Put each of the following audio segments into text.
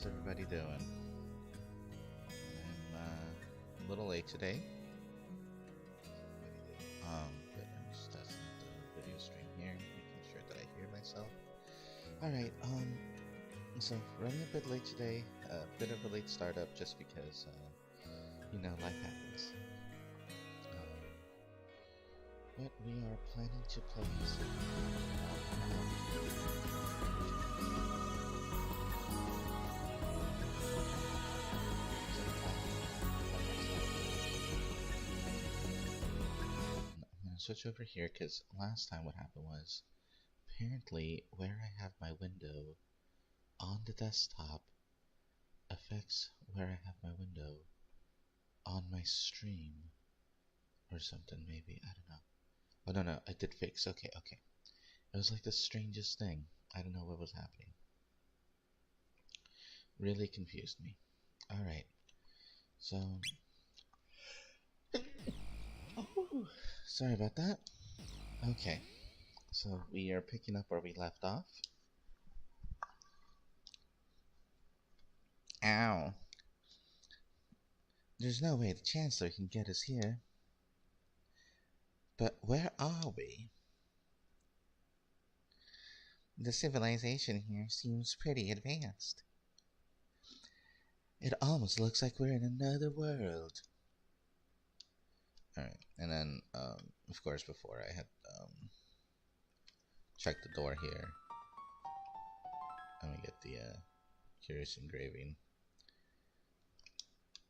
How's everybody doing? I'm a little late today. But I'm just testing the video stream here, making sure that I hear myself. Alright, so running a bit late today, a bit of a late startup just because, you know, life happens. But we are planning to play switch over here because last time what happened was apparently where I have my window on the desktop affects where I have my window on my stream or something, maybe. I don't know. Oh no, I did fix. Okay. It was like the strangest thing. I don't know what was happening. Really confused me. Alright. So oh, sorry about that. Okay, so we are picking up where we left off. Ow. There's no way the Chancellor can get us here. But where are we? The civilization here seems pretty advanced. It almost looks like we're in another world. Alright, and then, of course, before I had, checked the door here. Let me get the, curious engraving.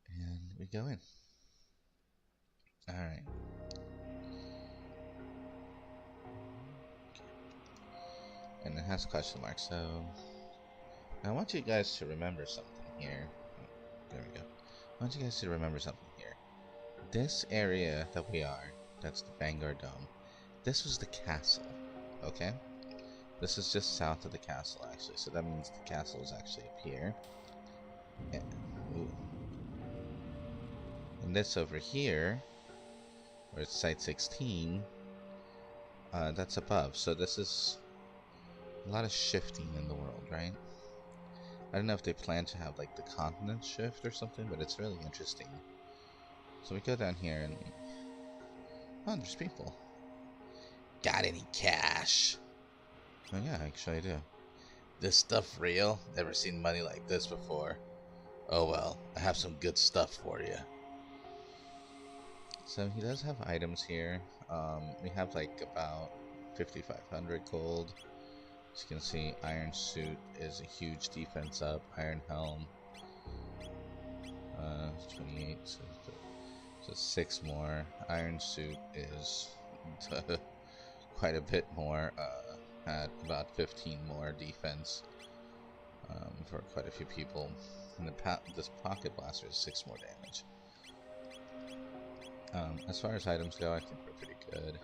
And we go in. Alright. And it has question marks, so I want you guys to remember something here. There we go. I want you guys to remember something here. This area that we are, that's the Pangoria Dome, this was the castle, okay? This is just south of the castle, actually, so that means the castle is actually up here. And this over here, where it's Site 16, that's above, so this is a lot of shifting in the world, right? I don't know if they plan to have like the continent shift or something, but it's really interesting. So we go down here and oh, there's people. Got any cash? Oh yeah, actually I do. This stuff real? Never seen money like this before. Oh well, I have some good stuff for you. So he does have items here. We have like about 5,500 gold. As you can see, Iron Suit is a huge defense up. Iron Helm, 28, so 6 more. Iron Suit is quite a bit more, at about 15 more defense for quite a few people. And this Pocket Blaster is 6 more damage. As far as items go, I think we're pretty good.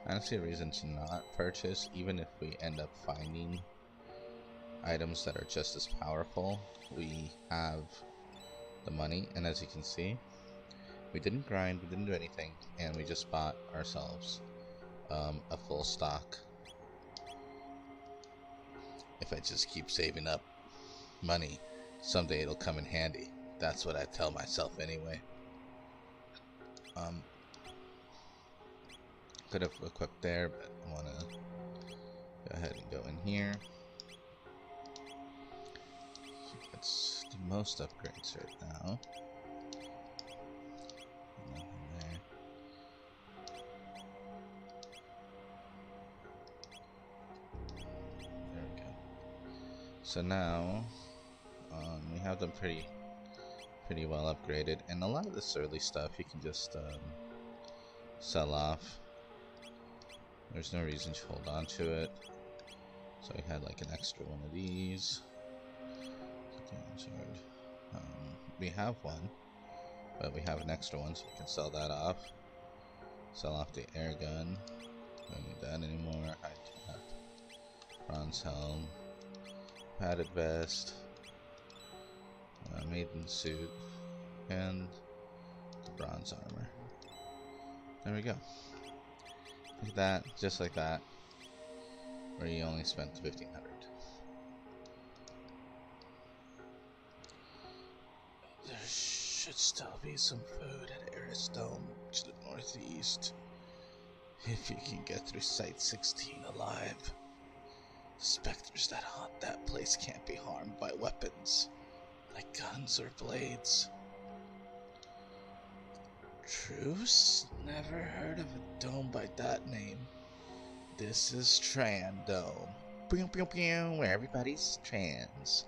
I don't see a reason to not purchase, even if we end up finding items that are just as powerful. We have the money, and as you can see, we didn't grind, we didn't do anything, and we just bought ourselves a full stock. If I just keep saving up money, someday it'll come in handy. That's what I tell myself anyway. Could have equipped there, but I want to go ahead and go in here. Let's do most upgrades right now. Nothing there. There we go. So now we have them pretty well upgraded, and a lot of this early stuff you can just sell off. There's no reason to hold on to it. So we had like an extra one of these. We have one, but we have an extra one, so we can sell that off. Sell off the air gun. Don't need that anymore. I do have bronze helm, padded vest, maiden suit, and the bronze armor. There we go. Look at that, just like that, where you only spent 1,500. There should still be some food at Eris Dome to the northeast. If you can get through Site 16 alive. The specters that haunt that place can't be harmed by weapons, like guns or blades. Truce? Never heard of a dome by that name. This is Tran Dome. Pew, pew, pew, where everybody's trans.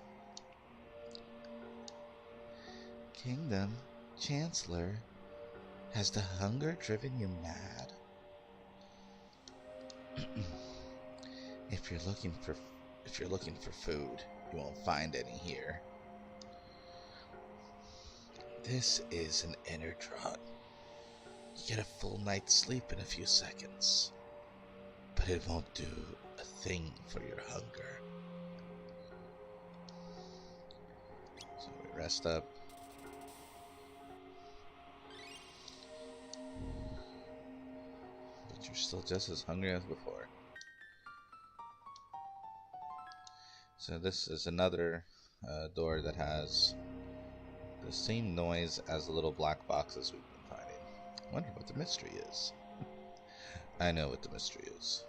Kingdom, Chancellor, has the hunger driven you mad? If you're looking for food, you won't find any here. This is an inner draught. You get a full night's sleep in a few seconds, but it won't do a thing for your hunger. So we rest up. But you're still just as hungry as before. So this is another door that has the same noise as the little black boxes we've been finding. I wonder what the mystery is. I know what the mystery is.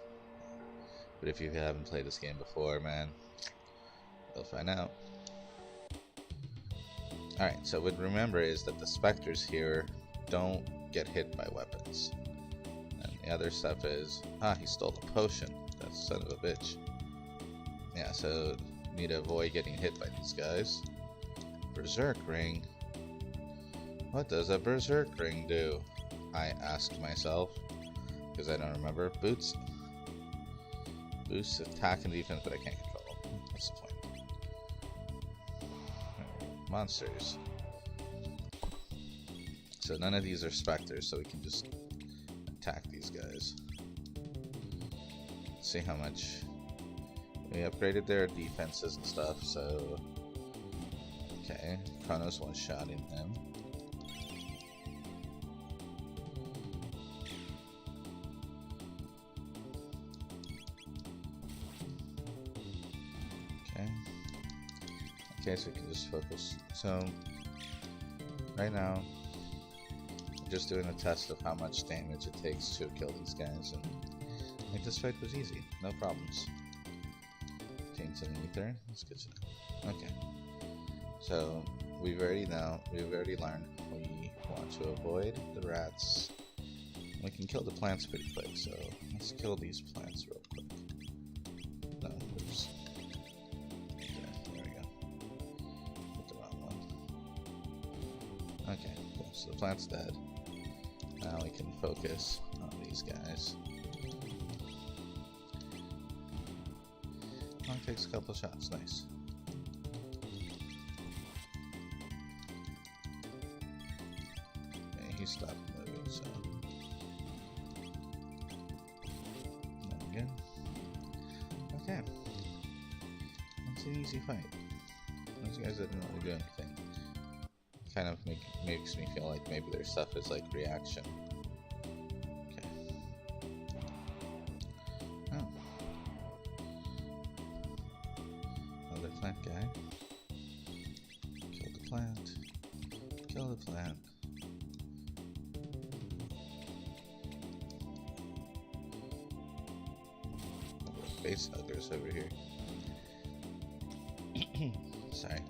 But if you haven't played this game before, man, you'll find out. Alright, so what remember is that the specters here don't get hit by weapons. And the other stuff is, he stole a potion. That son of a bitch. Yeah, so you need to avoid getting hit by these guys. Berserk ring? What does a berserk ring do? I asked myself, because I don't remember. Boosts attack and defense, but I can't control them. What's the point? Monsters. So none of these are specters, so we can just attack these guys. Let's see how much we upgraded their defenses and stuff, so okay, Chrono's one-shotting him. Okay, so we can just focus. So right now I'm just doing a test of how much damage it takes to kill these guys, and like, this fight was easy, no problems. Some ether. That's good to know. Okay. So we've already learned we want to avoid the rats. We can kill the plants pretty quick, so let's kill these plants real quick. No, oops. Okay, there we go. Put the wrong one. Okay, cool. So the plant's dead. Now we can focus on these guys. Takes a couple shots, nice. Okay, he stopped moving, so again. Okay, that's an easy fight. Those guys didn't really do anything. Kind of makes me feel like maybe their stuff is like reaction. Plant guy. Kill the plant. Kill the plant. Face huggers over here. Sorry.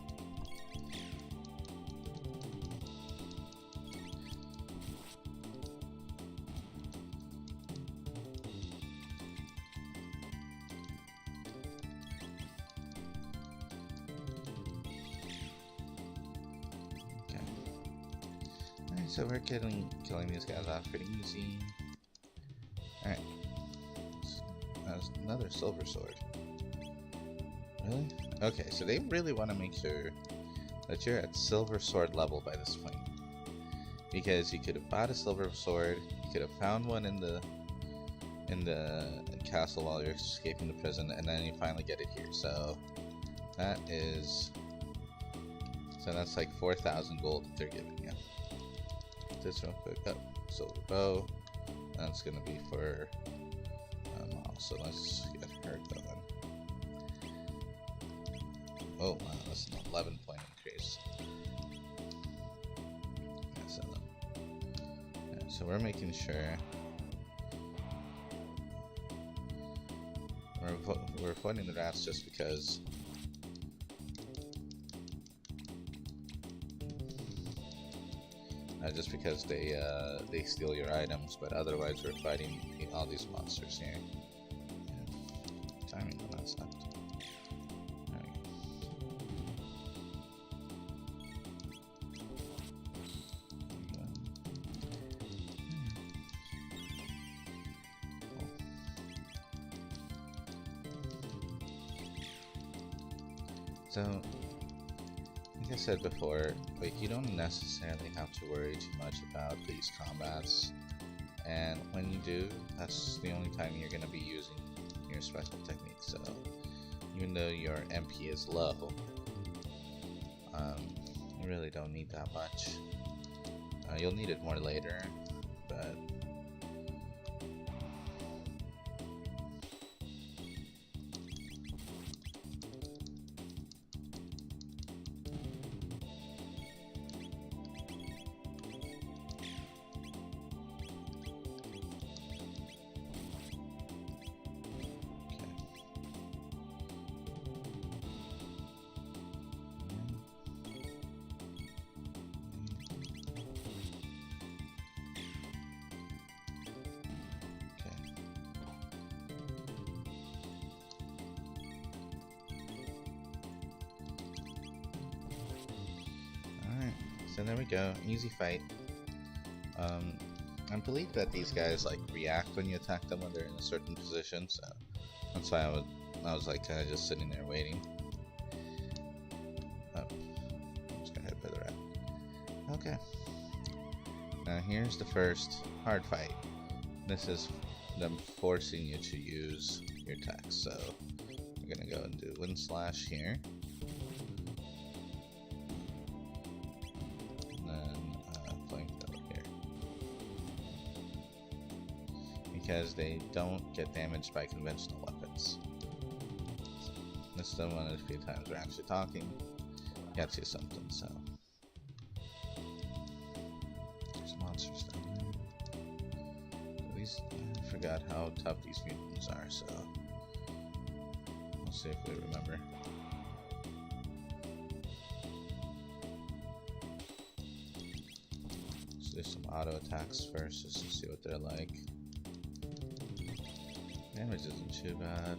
So we're killing these guys off pretty easy. Alright. That's another silver sword. Really? Okay, so they really want to make sure that you're at silver sword level by this point. Because you could have bought a silver sword, you could have found one in the castle while you're escaping the prison, and then you finally get it here. So that's like 4,000 gold that they're giving you. This real quick. Oh, silver bow. That's gonna be for so let's get her going. Oh wow, that's an 11-point increase. So we're making sure we're avoiding the rats just because they steal your items, but otherwise we're fighting all these monsters here. Yeah. Timing on that stuff. There we go. So, like I said before, like, you don't necessarily have to worry too much about these combats, and when you do, that's the only time you're going to be using your special techniques. So even though your MP is low, you really don't need that much. You'll need it more later, but so there we go, easy fight. I believe that these guys like react when you attack them when they're in a certain position, so that's why I was like kind of just sitting there waiting. Oh, I'm just gonna hit by the rat. Okay. Now here's the first hard fight. This is them forcing you to use your attacks. So we're gonna go and do wind slash here. Because they don't get damaged by conventional weapons. So, this is one of the few times we're actually talking. Gets you something, so. There's monsters down there. These, I forgot how tough these mutants are, so. We'll see if we remember. Let's do some auto attacks first just to see what they're like. Damage isn't too bad.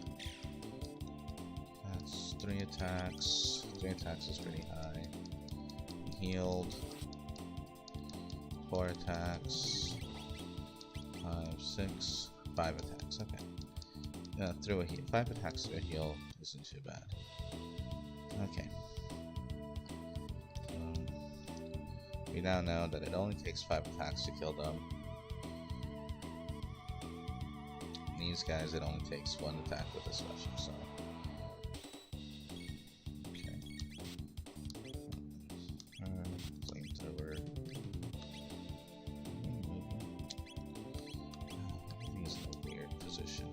That's 3 attacks. 3 attacks is pretty high. Healed. 4 attacks. 5, 6, 5 attacks. Okay. Through a heal. 5 attacks through a heal isn't too bad. Okay. So we now know that it only takes 5 attacks to kill them. These guys, it only takes 1 attack with a special, so. Okay. Flamethrower. Everything's in a weird position.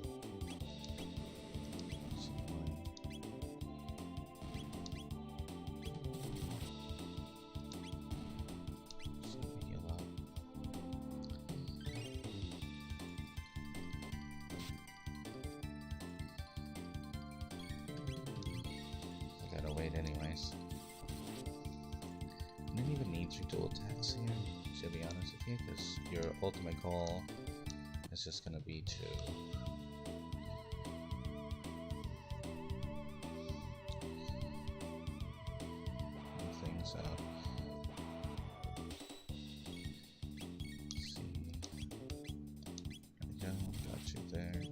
Anyways, you don't even need your dual attacks here, to be honest with you, because your ultimate goal is just gonna be to things out. Let's see. There we go, got you there.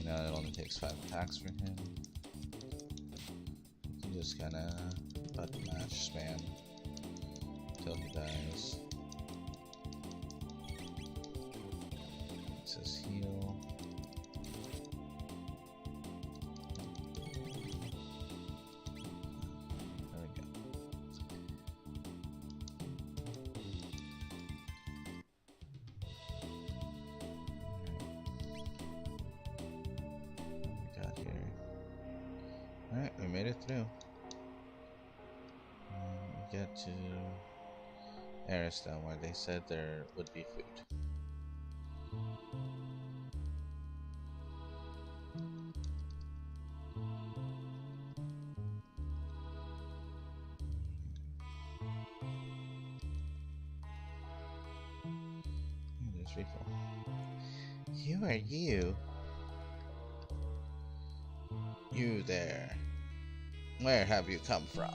It only takes 5 attacks for him. You can just kinda button mash spam until he dies. we made it through. We get to Ariston, where they said there would be food. There's refill. You are you. You there. Where have you come from?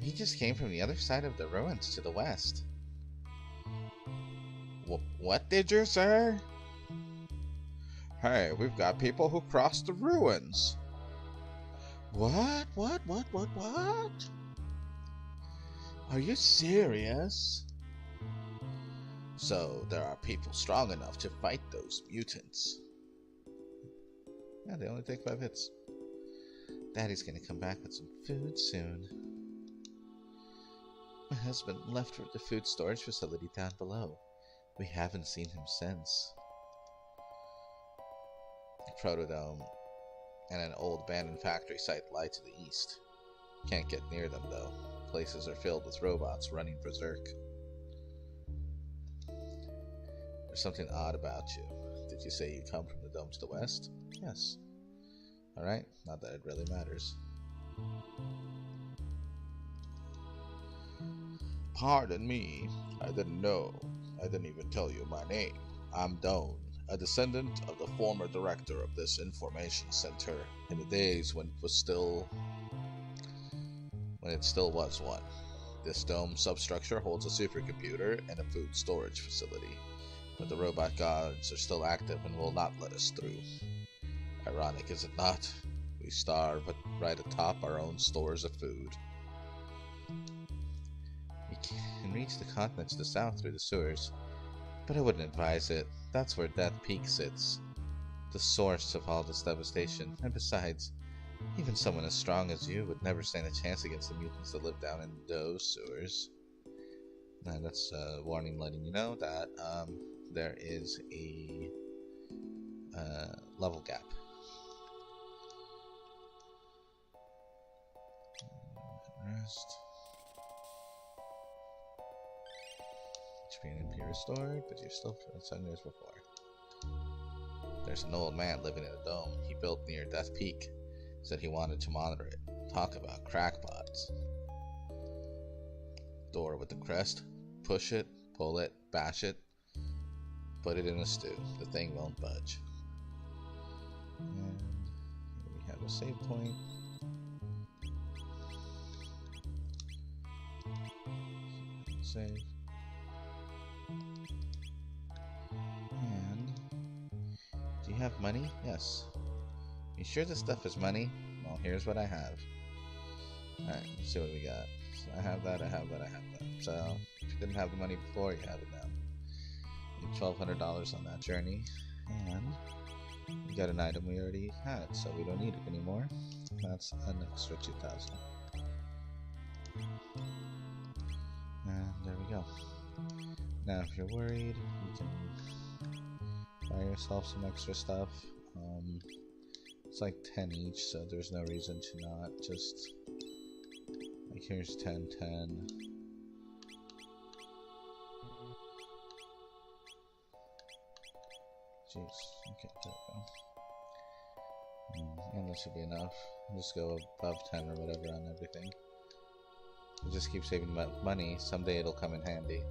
We just came from the other side of the ruins to the west. What did you say? Hey, we've got people who crossed the ruins. What? Are you serious? So, there are people strong enough to fight those mutants. Yeah, they only take 5 hits. Daddy's gonna come back with some food soon. My husband left for the food storage facility down below. We haven't seen him since. The Protodome and an old abandoned factory site lie to the east. Can't get near them though. Places are filled with robots running berserk. There's something odd about you. Did you say you come from the domes to the west? Yes. Alright, not that it really matters. Pardon me, I didn't know. I didn't even tell you my name. I'm Doan, a descendant of the former director of this information center in the days when it still was one. This dome substructure holds a supercomputer and a food storage facility, but the robot guards are still active and will not let us through. Ironic, is it not? We starve right atop our own stores of food. We can reach the continent to the south through the sewers, but I wouldn't advise it. That's where Death Peak sits, the source of all this devastation. And besides, even someone as strong as you would never stand a chance against the mutants that live down in those sewers. And that's a warning letting you know that there is a level gap. Rest. HP and MP restored, but you're still 7 years before. There's an old man living in a dome he built near Death Peak. Said he wanted to monitor it. Talk about crackpots. Door with the crest. Push it, pull it, bash it, put it in a stew. The thing won't budge. And we have a save point. Save. And do you have money? Yes. You sure this stuff is money? Well, here's what I have. Alright, let's see what we got. So I have that, I have that, I have that. So, if you didn't have the money before, you have it now. You $1,200 on that journey. And we got an item we already had, so we don't need it anymore. That's an extra 2,000. And there we go. Now, if you're worried, you can buy yourself some extra stuff. It's like 10 each, so there's no reason to not just, like, here's 10, 10. Jeez, okay, there we go. And this should be enough. Just go above 10 or whatever on everything. You just keep saving money, someday it'll come in handy.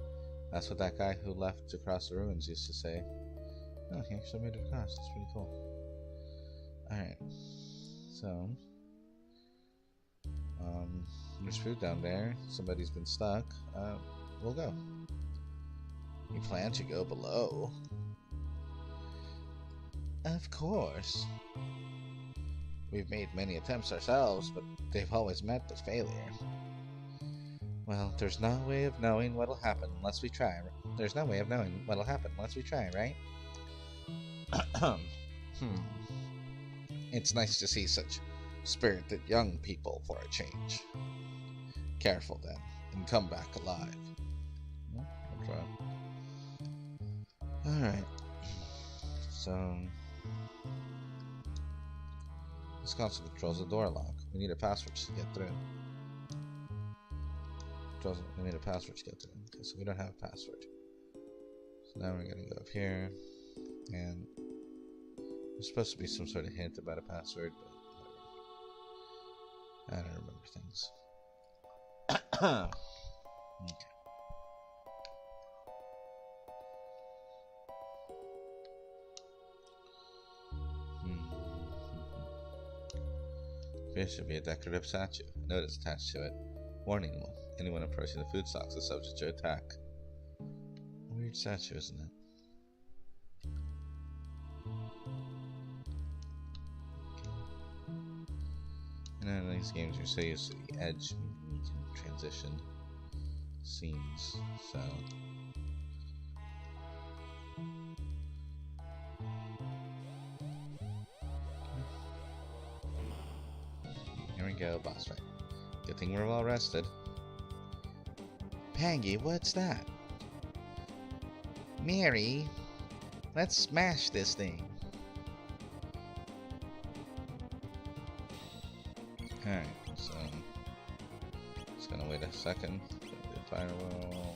That's what that guy who left to cross the ruins used to say. Oh, he actually made it across, that's pretty cool. Alright, so there's food down there. Somebody's been stuck. We'll go. You plan to go below? Of course. We've made many attempts ourselves, but they've always met with failure. Well, there's no way of knowing what'll happen unless we try. There's no way of knowing what'll happen unless we try, right? It's nice to see such spirited young people for a change. Careful then, and come back alive. I'll try. Alright. So This console controls the door lock. We need a password to get through. We need a password to get through. Okay, so we don't have a password. So now we're gonna go up here, and there's supposed to be some sort of hint about a password, but whatever. I don't remember things. Okay. Here should be a decorative statue. A note is attached to it. Warning: anyone approaching the food stocks is subject to attack. A weird statue, isn't it? And in these games, you're so used to the edge, you can transition scenes. So. Here we go, boss fight. Good thing we're well rested. Pangy, what's that? Mary, let's smash this thing. Alright, so just gonna wait a second for the firewall.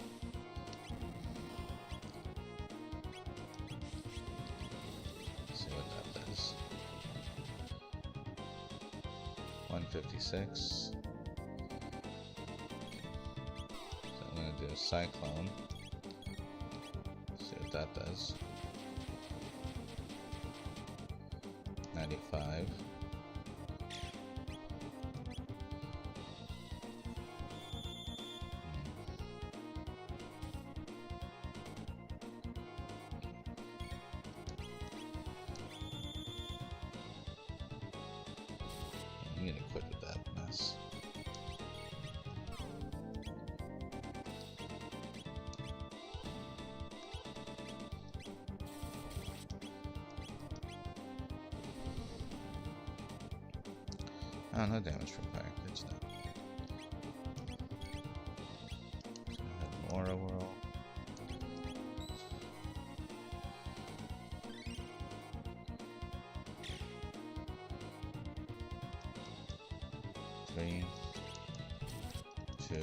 Let's see what that does. 156. So I'm gonna do a cyclone. See what that does. 95. I'm gonna quit with that mess. Oh, no damage from fire. Good stuff. Just gonna have an aura whirl. Three, two,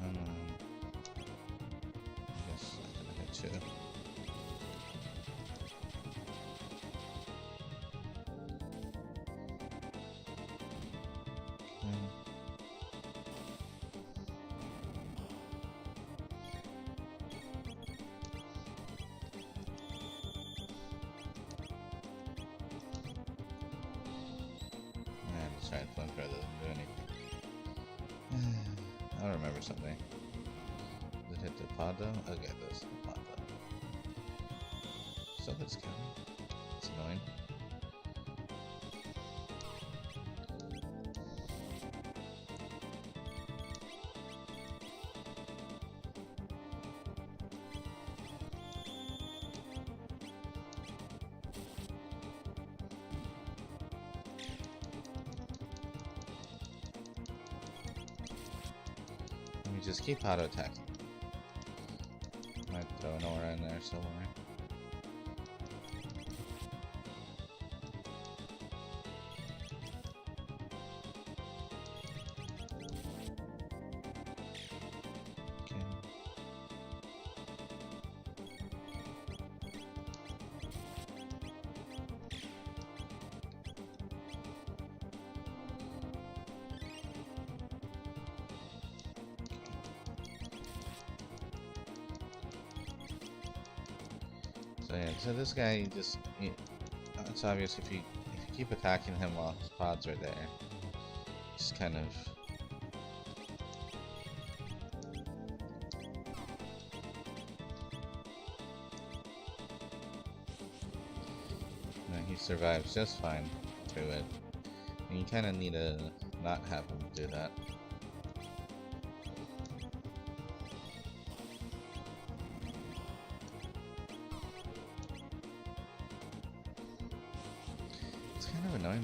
I guess I'm gonna hit two. Let's try and flamethrower that doesn't do anything. I don't remember something. Did it hit the pod though? Okay, that's the pod though. So that's counting. It's annoying. Let me just keep auto attacking. Might throw an aura in there somewhere. Okay. So yeah, so this guy it's obvious if you keep attacking him while his pods are there, just kind of he survives just fine through it. And you kind of need to not have him do that.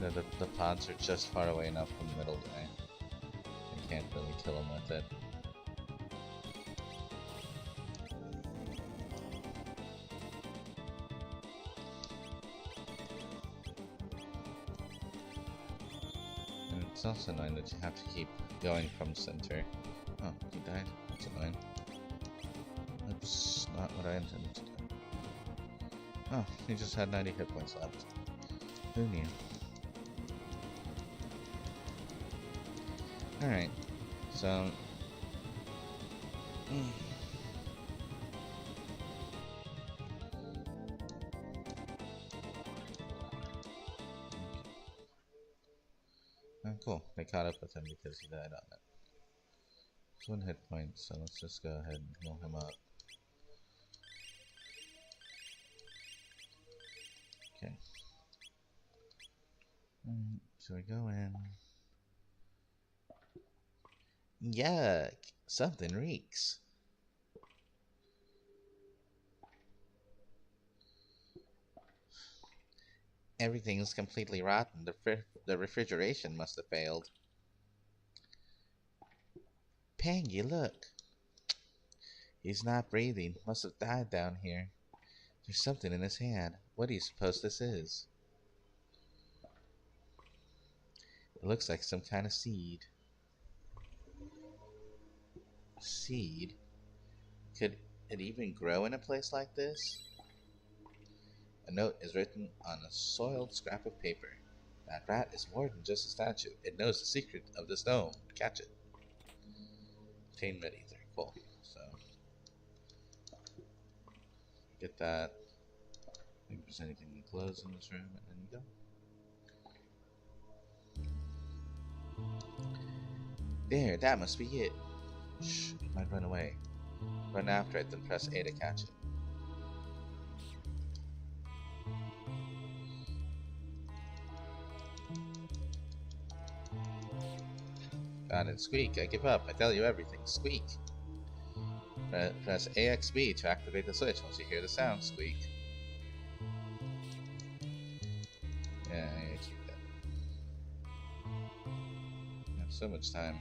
Either the pods are just far away enough from the middle guy. I can't really kill him with it. And it's also annoying that you have to keep going from center. Oh, he died? That's annoying. Oops, not what I intended to do. Oh, he just had 90 hit points left. Who knew? Alright, so... Oh, cool. They caught up with him because he died on it. It's 1 hit point, so let's just go ahead and heal him up. Okay. So we go in. Yuck! Something reeks. Everything is completely rotten. The refrigeration must have failed. Pangy, look. He's not breathing. Must have died down here. There's something in his hand. What do you suppose this is? It looks like some kind of seed. Seed? Could it even grow in a place like this? A note is written on a soiled scrap of paper. That rat is more than just a statue. It knows the secret of this dome. Catch it. Obtain red ether. Cool. So get that. I think there's anything in clothes in this room, and then you go. There, that must be it. Shh, it might run away. Run after it, then press A to catch it. Got it. Squeak, I give up. I tell you everything. Squeak. Press AXB to activate the switch once you hear the sound. Squeak. Yeah, I keep that. I have so much time.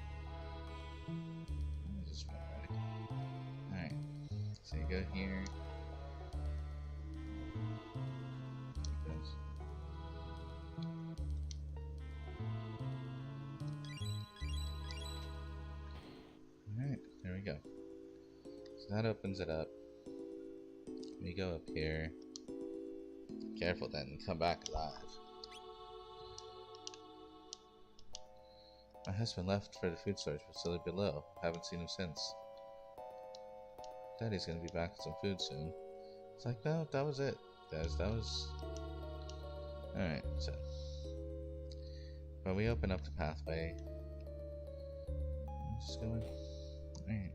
Let me just run right. Alright. So you go here. Alright, there we go. So that opens it up. We go up here. Careful then, and come back alive. My husband left for the food storage facility below. Haven't seen him since. Daddy's gonna be back with some food soon. It's like, no, that was it. That was... Alright, so... When we open up the pathway... I'm just going... Alright.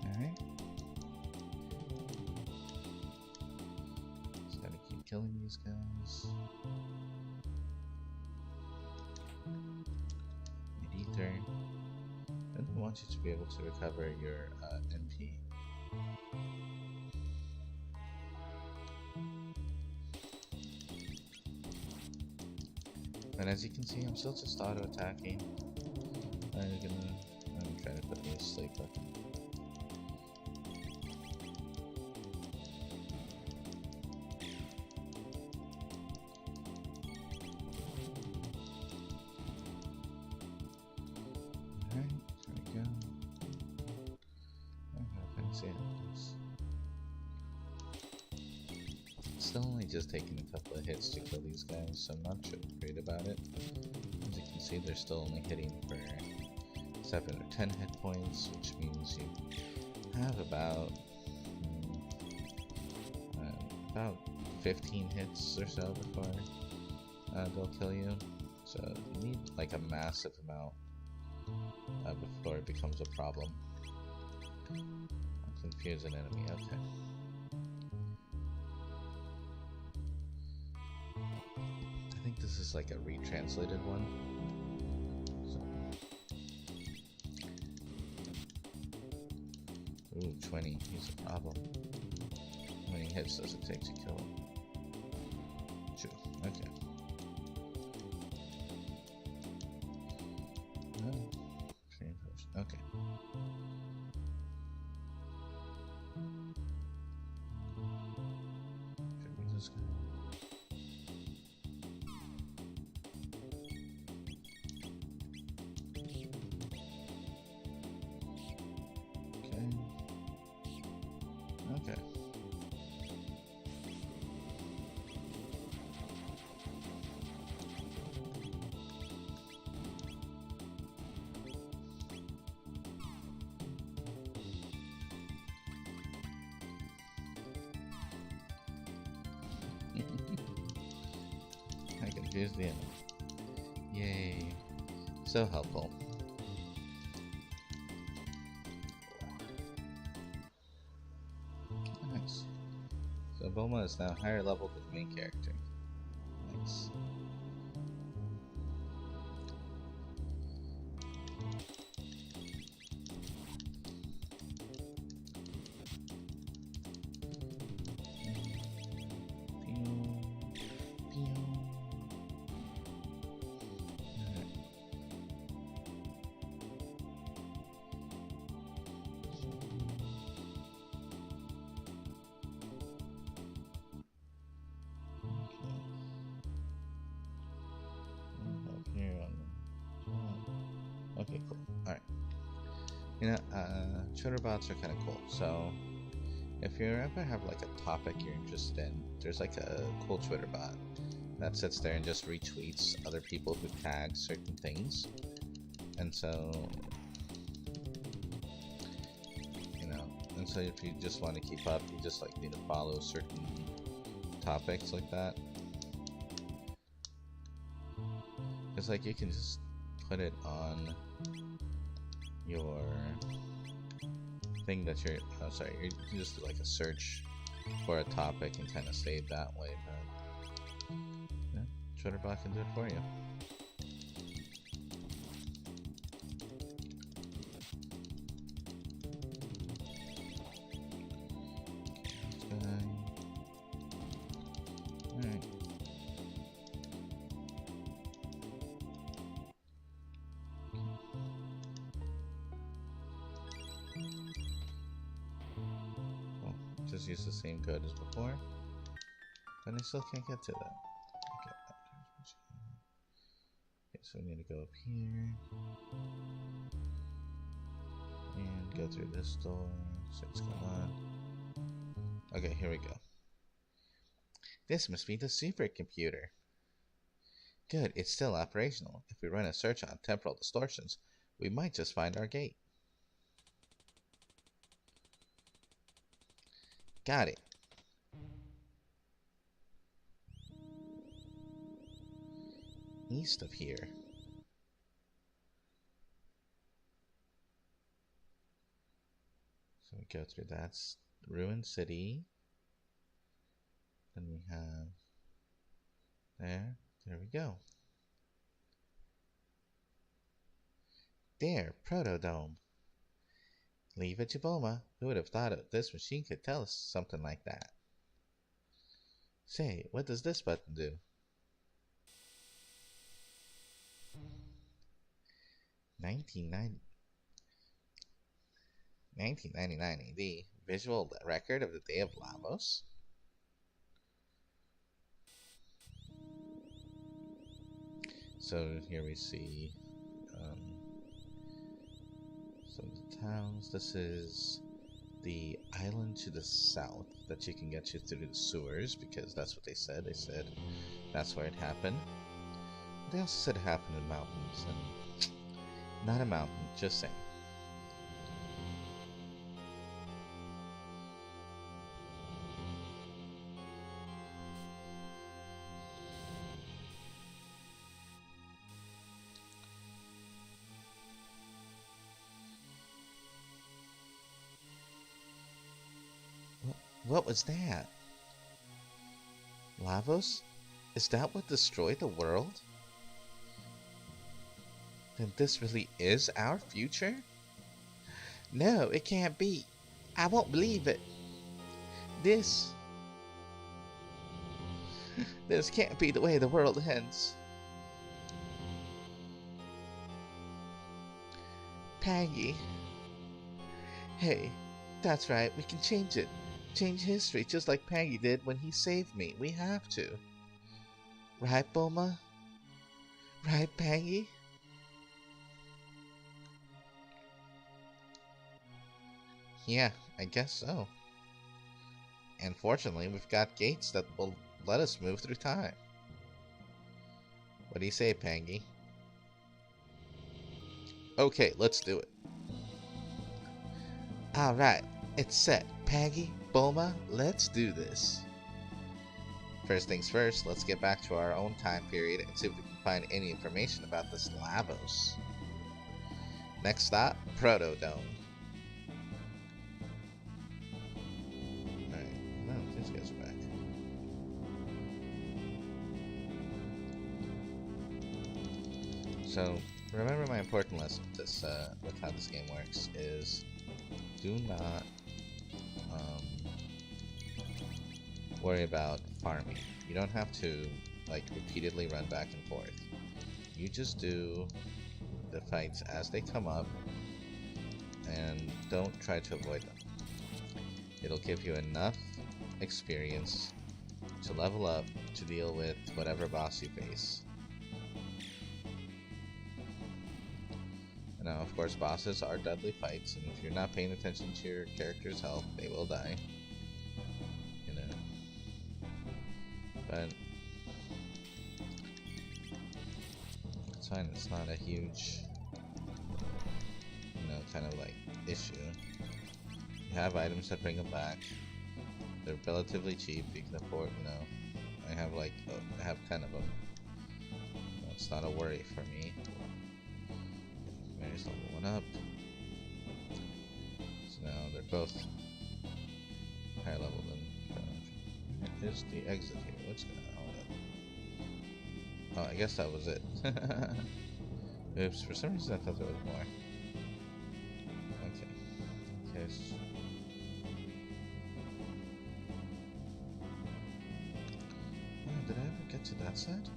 Alright. Just gotta keep killing these guys. Ether. I don't want you to be able to recover your NP. And as you can see, I'm still just auto-attacking. I'm trying to put me to sleep. Still only just taking a couple of hits to kill these guys, so I'm not too great about it. As you can see, they're still only hitting for 7 or 10 hit points, which means you have about 15 hits or so before they'll kill you. So you need like a massive amount before it becomes a problem. Confuse an enemy, okay. this is like a retranslated one. So. Ooh, 20. He's a problem. How many hits does it take to kill him? 2. Okay. Okay. Should we just go? Okay. Okay. I confused the enemy. Yay. So helpful. Nice. So Bulma is now higher level than the main character. Nice. Okay, cool. Alright. You know, Twitter bots are kind of cool. So, if you ever have like a topic you're interested in, there's like a cool Twitter bot that sits there and just retweets other people who tag certain things. And so, you know, and so if you just want to keep up, you just like need to follow certain topics like that. It's like you can just put it on your thing that you're, oh sorry, you can just do like a search for a topic and kind of save that way, but yeah, Twitterbot can do it for you. Alright. Just use the same code as before, but I still can't get to that. Okay, so we need to go up here and go through this door. So what's going on? Okay, here we go. This must be the supercomputer. Good, it's still operational. If we run a search on temporal distortions, we might just find our gate. Got it. East of here. So we go through that ruined city. Then we have there we go. There, Protodome. Leave it to Bulma. Who would have thought this machine could tell us something like that? Say, what does this button do? 1999 AD. Visual record of the Day of Lavos? So here we see some of the towns. This is the island to the south that you can get to through the sewers, because that's what they said. They said that's where it happened. They also said it happened in mountains, and not a mountain, just saying. What was that? Lavos? Is that what destroyed the world? Then this really is our future? No, it can't be. I won't believe it. This can't be the way the world ends. Peggy. Hey, that's right, we can change it. Change history just like Peggy did when he saved me. We have to. Right, Bulma? Right, Peggy? Yeah, I guess so. And fortunately, we've got gates that will let us move through time. What do you say, Pangy? Okay, let's do it. Alright, it's set. Peggy, Bulma, let's do this. First things first, let's get back to our own time period and see if we can find any information about this Lavos. Next stop, Protodome. Alright, no, these guys are back. So, remember my important lesson with this, with how this game works is do not worry about farming. You don't have to like repeatedly run back and forth. You just do the fights as they come up and don't try to avoid them. It'll give you enough experience to level up to deal with whatever boss you face. Now, of course, bosses are deadly fights, and if you're not paying attention to your character's health, they will die. You know. But it's fine, it's not a huge, you know, kind of like issue. You have items that bring them back. They're relatively cheap, you can afford, you know. I have like, I have 10 of them. You know, it's not a worry for me. Mary's level 1 up. So now they're both higher level than Chrono Trigger. Here's the exit here. What's going on? Oh, I guess that was it. Oops, for some reason I thought there was more. Okay. Okay. Oh, did I ever get to that side?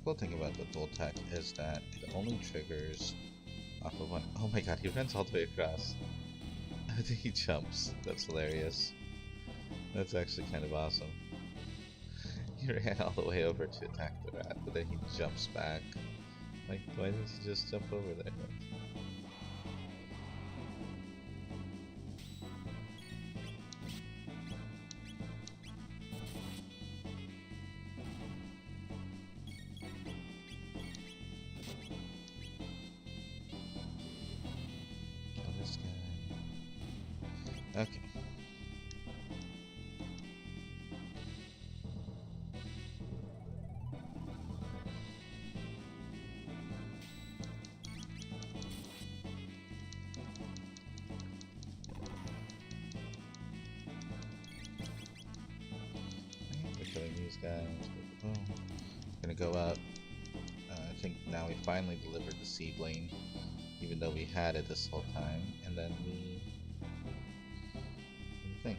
Cool thing about the dual tech is that it only triggers off of one. Oh my god, he runs all the way across. I think he jumps. That's hilarious. That's actually kind of awesome. He ran all the way over to attack the rat, but then he jumps back. Like, why didn't he just jump over there? Okay. We're killing these guys. Boom. Gonna go out. I think now we finally delivered the seedling, even though we had it this whole time, and then we thing.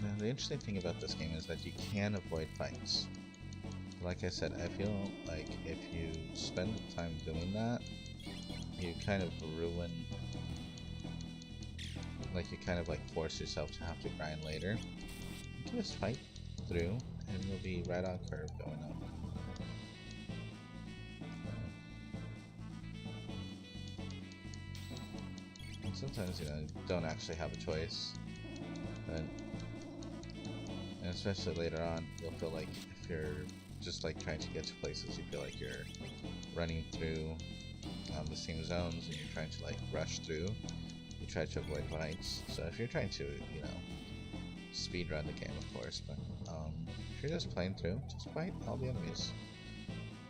Now, the interesting thing about this game is that you can avoid fights. Like I said, I feel like if you spend time doing that, you kind of ruin, like you kind of like force yourself to have to grind later. You can just fight through, and you'll be right on curve going up. And sometimes, you know, you don't actually have a choice, but and especially later on, you'll feel like if you're just like trying to get to places, you feel like you're running through the same zones, and you're trying to like rush through. You try to avoid fights. So if you're trying to, you know, speed run the game, of course, but if you're just playing through, just fight all the enemies.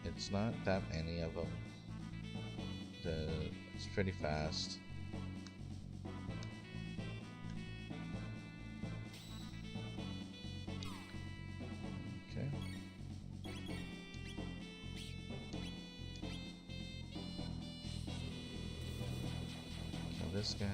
It's not that many of them. It's pretty fast. Okay. Kill this guy.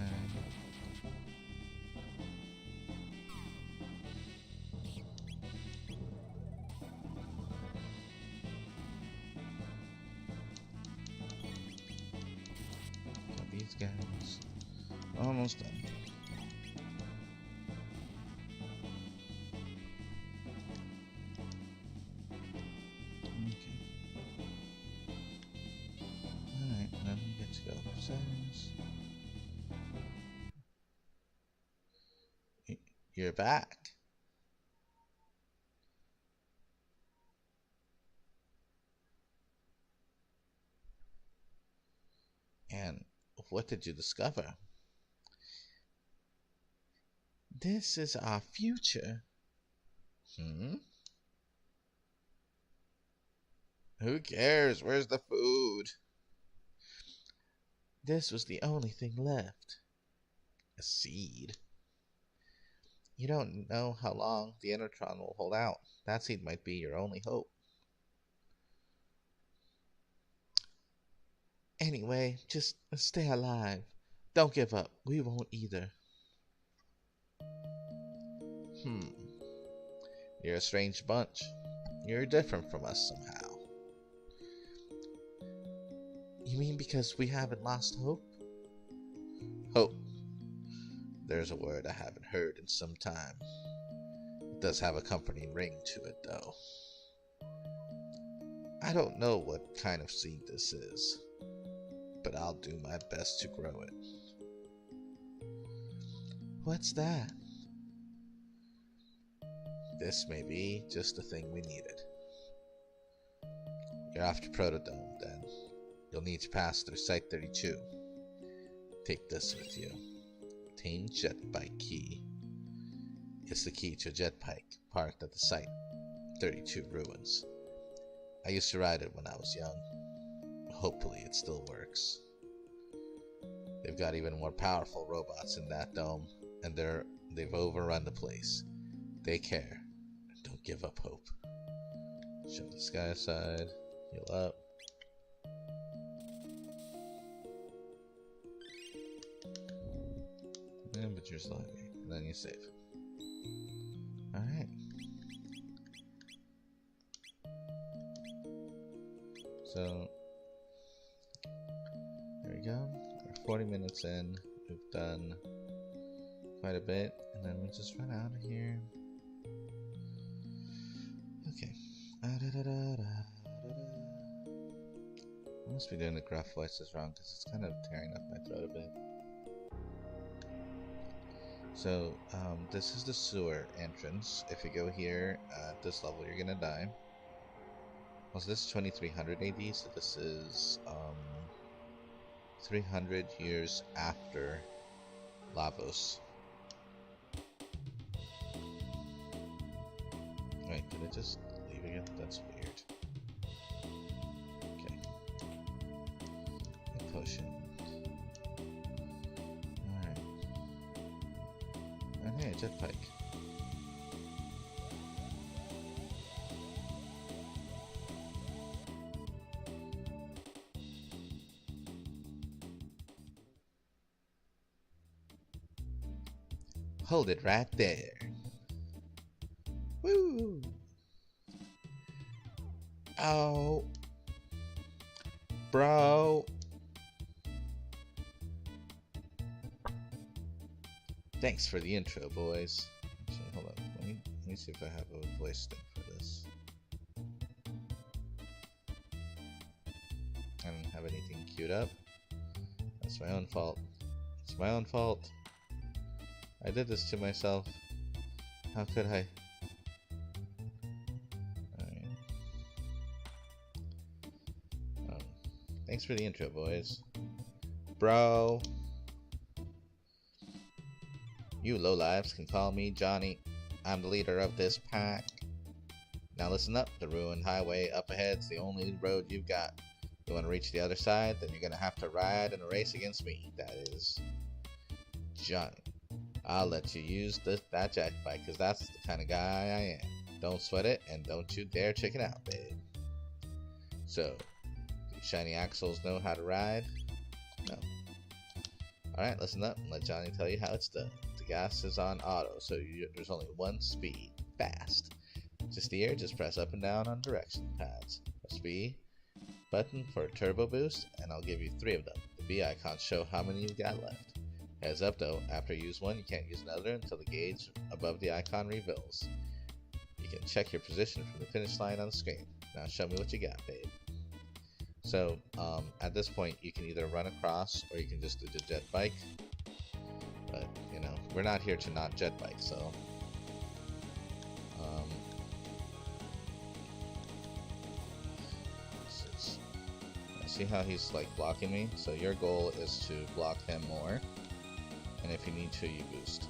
These guys. Almost done. Okay. Alright, now we get to go upstairs. You're back. And what did you discover? This is our future. Who cares? Where's the food? This was the only thing left. A seed. You don't know how long the Enertron will hold out. That seed might be your only hope. Anyway, just stay alive. Don't give up. We won't either. You're a strange bunch. You're different from us somehow. You mean because we haven't lost hope? Hope. There's a word I haven't heard in some time. It does have a comforting ring to it, though. I don't know what kind of seed this is, but I'll do my best to grow it. What's that? This may be just the thing we needed. You're off to Protodome, then. You'll need to pass through Site 32. Take this with you. Obtain Jetbike Key. It's the key to a jetbike parked at the Site 32 ruins. I used to ride it when I was young. Hopefully it still works. They've got even more powerful robots in that dome, and they've overrun the place. They care. Don't give up hope. Shove this guy aside. Heal up. But you're still hungry. And then you save. Alright. So, there we go. We're 40 minutes in. We've done quite a bit. And then we just run out of here. Okay. I must be doing the gruff voices wrong because it's kind of tearing up my throat a bit. So, this is the sewer entrance. If you go here at this level, you're gonna die. Also, this is 2300 AD, so this is 300 years after Lavos. Wait, did it just leave again? That's weird. Okay. A potion. Alright. And hey, a jetpack. Hold it right there. Woo! Oh. Bro. Thanks for the intro, boys. Actually, hold on. Let me see if I have a voice thing for this. I don't have anything queued up. That's my own fault. It's my own fault. I did this to myself. How could I? Alright. Thanks for the intro, boys. Bro. You lowlifes can call me Johnny. I'm the leader of this pack. Now listen up. The ruined highway up ahead's the only road you've got. You want to reach the other side, then you're gonna have to ride in a race against me. That is Johnny. I'll let you use that jack bike, because that's the kind of guy I am. Don't sweat it, and don't you dare check it out, babe. So, do shiny axles know how to ride? No. Alright, listen up and let Johnny tell you how it's done. The gas is on auto, so there's only one speed. Fast. To steer, just press up and down on direction pads. Press B button for a turbo boost, and I'll give you 3 of them. The B icons show how many you've got left. Heads up though, after you use one, you can't use another until the gauge above the icon reveals. You can check your position from the finish line on the screen. Now show me what you got, babe. So, at this point, you can either run across, or you can just do the jet bike. But, you know, we're not here to not jet bike, so... see how he's, like, blocking me? So your goal is to block him more. And if you need to, you boost.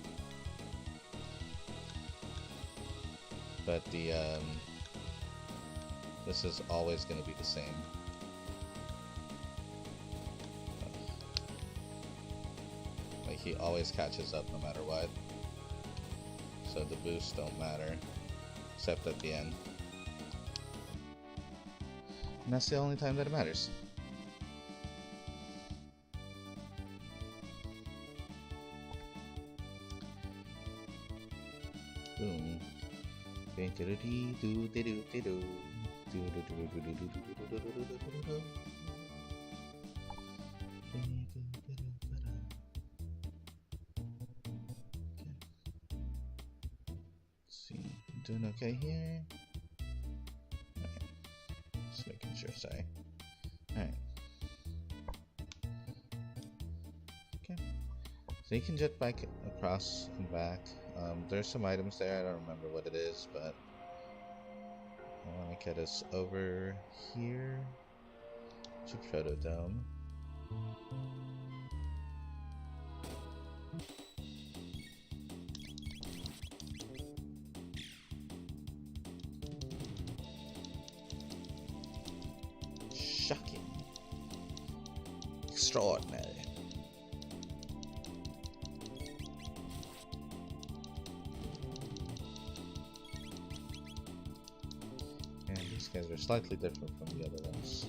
But the, this is always going to be the same. Like, he always catches up no matter what. So the boosts don't matter. Except at the end. And that's the only time that it matters. Boom. See, doing okay here. Okay. Just making sure, sorry. Alright. Okay. So you can jet bike across and back. There's some items there, I don't remember what it is, but I want to get us over here to Protodome. Shocking. Extraordinary. And these guys are slightly different from the other ones.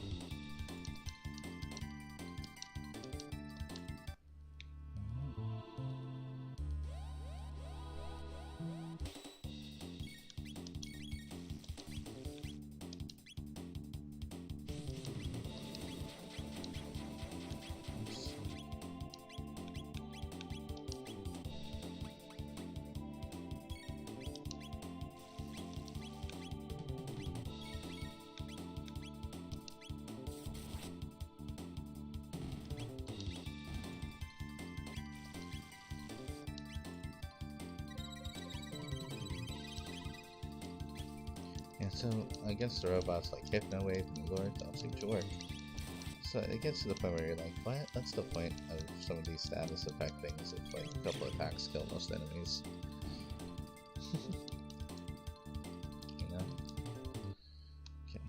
So against the robots like Hypno Wave and Lure don't seem to work. So it gets to the point where you're like, what? That's the point of some of these status effect things if like a couple attacks kill most enemies. You know? Okay.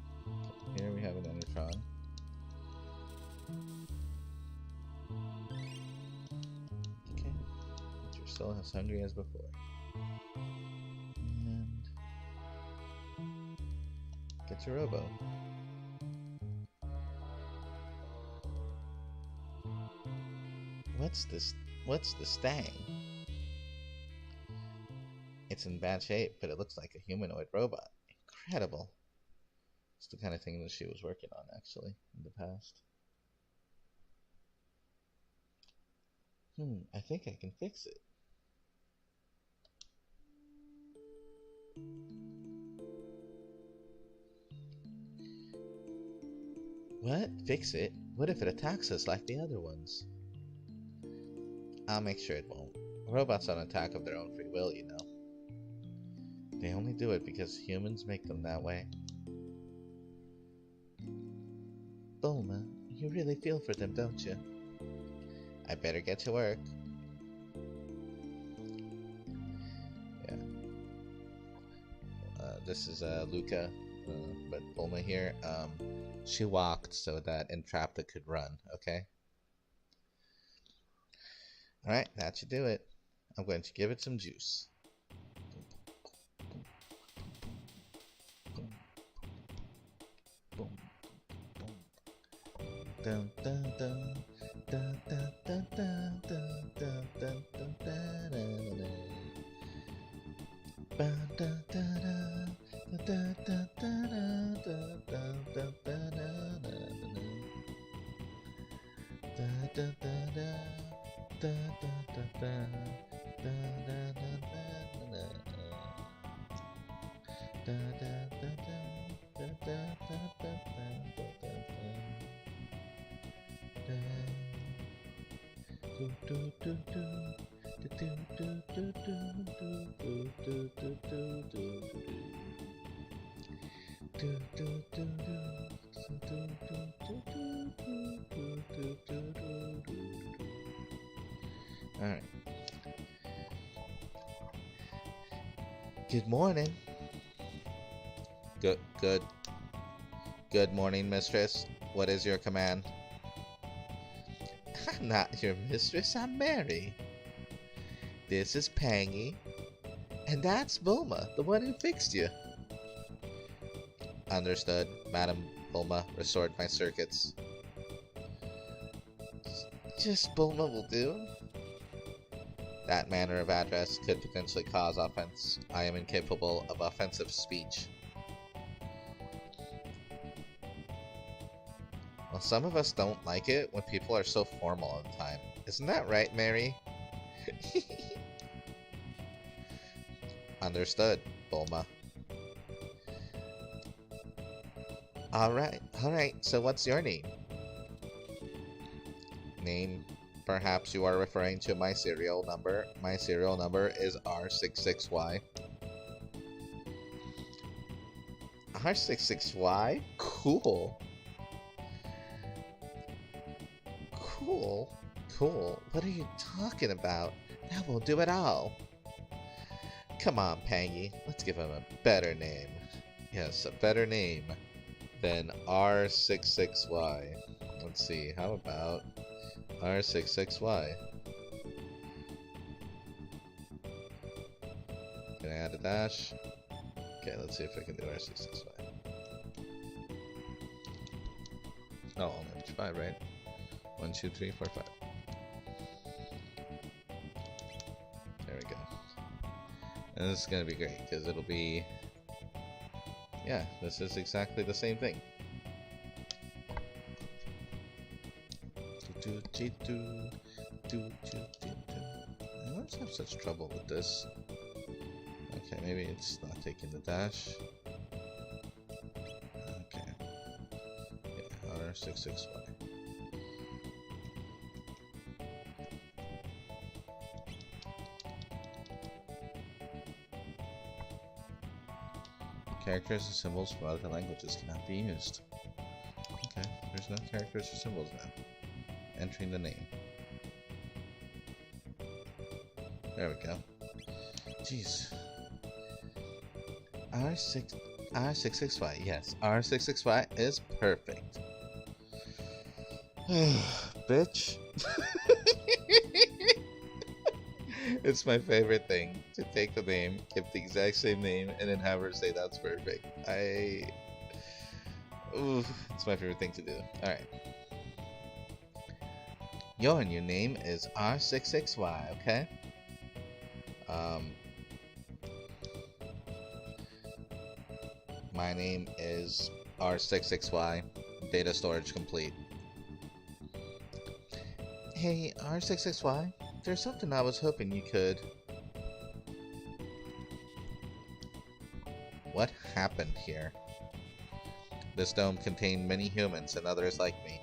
Here we have an Endertron. Okay. You're still as hungry as before. Get your robo. What's this? What's the Stang? It's in bad shape, but it looks like a humanoid robot. Incredible. It's the kind of thing that she was working on, actually, in the past. I think I can fix it. What? Fix it? What if it attacks us like the other ones? I'll make sure it won't. Robots don't attack of their own free will, you know. They only do it because humans make them that way. Bulma, you really feel for them, don't you? I better get to work. Yeah. This is Luca, but Bulma here. She walked so that Entrapta could run, okay? Alright, that should do it. I'm going to give it some juice. Dun, dun, dun, dun, dun, dun, dun, dun, dun, dun, dun, dun, dun, Alright. Good morning. Good morning, mistress. What is your command? I'm not your mistress, I'm Mary. This is Pangy. And that's Bulma, the one who fixed you. Understood, Madam Bulma. Restored my circuits. Just Bulma will do. That manner of address could potentially cause offense. I am incapable of offensive speech. Well, some of us don't like it when people are so formal all the time. Isn't that right, Mary? Understood, Bulma. Alright, so what's your name? Name? Perhaps you are referring to my serial number. My serial number is R66Y. R66Y? Cool. Cool. What are you talking about? That won't do at all. Come on, Pangy. Let's give him a better name. Yes, a better name than R66Y. Let's see, how about R66Y? Can I add a dash? Okay, let's see if I can do R66Y. Oh, only 5, right? 1, 2, 3, 4, 5. There we go. And this is gonna be great because it'll be, yeah, this is exactly the same thing. I always have such trouble with this. Okay, maybe it's not taking the dash. Okay. Yeah, R66Y. Characters and symbols from other languages cannot be used. Okay, there's no characters or symbols now. Entering the name. There we go. Jeez. R66Y, yes. R66Y is perfect. Bitch. It's my favorite thing to take the name, give the exact same name, and then have her say that's perfect. It's my favorite thing to do. Alright. Your new name is R66Y, okay? My name is R66Y. Data storage complete. Hey, R66Y. There's something I was hoping you could... happened here. This dome contained many humans and others like me.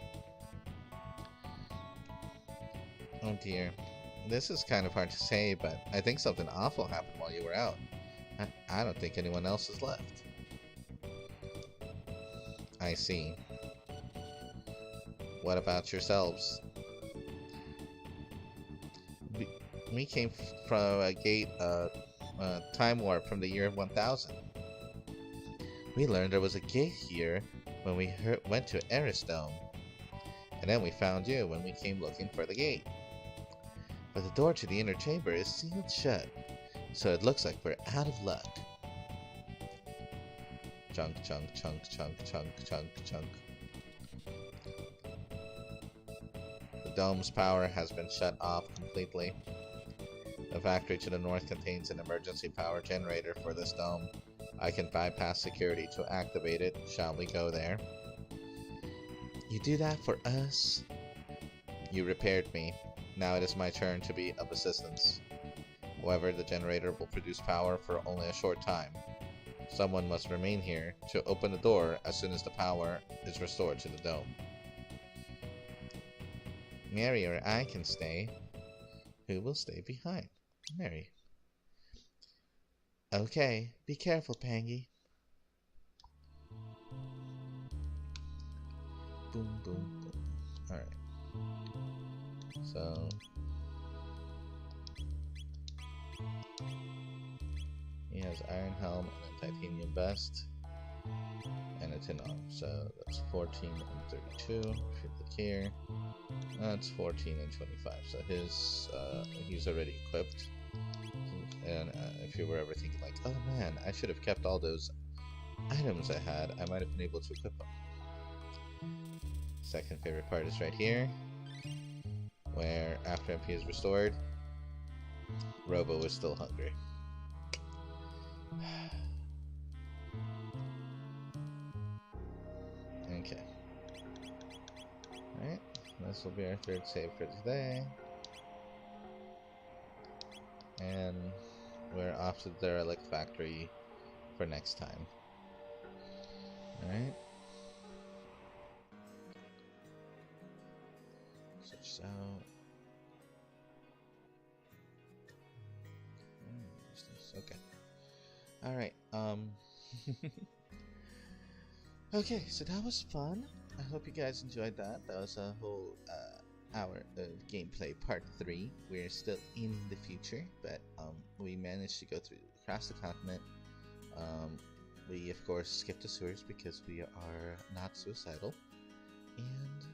Oh dear. This is kind of hard to say, but I think something awful happened while you were out. I don't think anyone else is left. I see. What about yourselves? We came from a gate, time warp from the year 1000. We learned there was a gate here when we went to Eris Dome. And then we found you when we came looking for the gate. But the door to the inner chamber is sealed shut, so it looks like we're out of luck. Chunk, chunk, chunk, chunk, chunk, chunk, chunk. The dome's power has been shut off completely. The factory to the north contains an emergency power generator for this dome. I can bypass security to activate it. Shall we go there? You do that for us? You repaired me. Now it is my turn to be of assistance. However, the generator will produce power for only a short time. Someone must remain here to open the door as soon as the power is restored to the dome. Mary or I can stay. Who will stay behind? Mary. Okay, be careful, Pangy. Boom, boom, boom. Alright. So... he has iron helm and a titanium vest. And a tin arm. So that's 14 and 32. If you look here, that's 14 and 25. So his, he's already equipped. And if you were ever thinking like, oh man, I should have kept all those items I had, I might have been able to equip them. Second favorite part is right here, where after MP is restored, Robo is still hungry. Okay. Alright, this will be our third save for today. And we're off to the derelict factory for next time. Alright. Switch out. Okay. Alright, okay, so that was fun. I hope you guys enjoyed that. That was a whole hour of gameplay part 3. We're still in the future, but we managed to go through across the continent. We of course skipped the sewers because we are not suicidal, and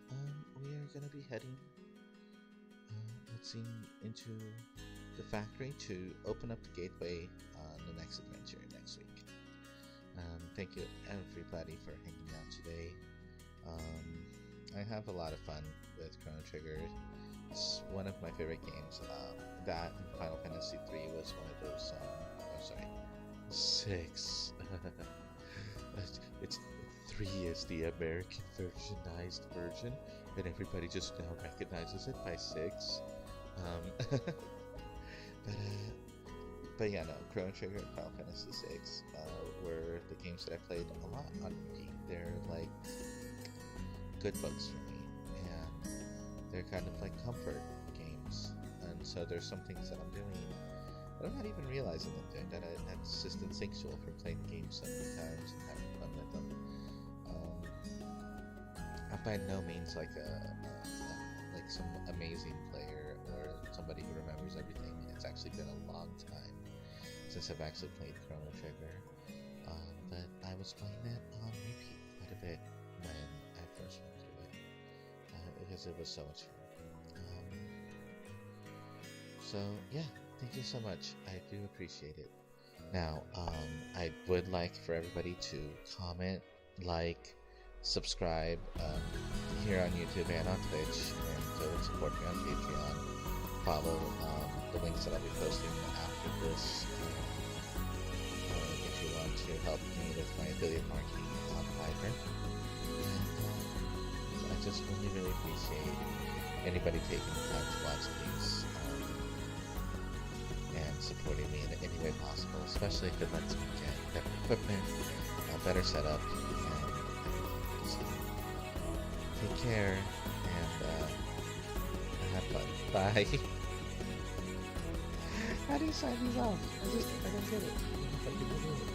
we are gonna be heading let's see, into the factory to open up the gateway on the next adventure next week. Thank you everybody for hanging out today. I have a lot of fun with Chrono Trigger. It's one of my favorite games. That and Final Fantasy 3 was one of those, oh sorry, 6. It's 3 is the American versionized version, and everybody just now recognizes it by 6. But yeah, no, Chrono Trigger and Final Fantasy 6 were the games that I played a lot on repeat. They're like good books for me, and they're kind of like comfort games. And so there's some things that I'm doing that I'm not even realizing I'm doing, that's just instinctual from playing games so many times and having fun with them. I'm by no means like like some amazing player or somebody who remembers everything. It's actually been a long time since I've actually played Chrono Trigger, but I was playing it on repeat quite a bit when I first went through it, because it was so much fun. So yeah, thank you so much. I do appreciate it. Now, I would like for everybody to comment, like, subscribe here on YouTube and on Twitch, and go and support me on Patreon. Follow the links that I'll be posting after this. If you want to help me with my affiliate marketing on Fiverr. And I just really appreciate anybody taking the time to watch these and supporting me in any way possible, especially if it lets me get better equipment, a better setup, and just take care and have fun. Bye. How do you sign these off? I don't get it.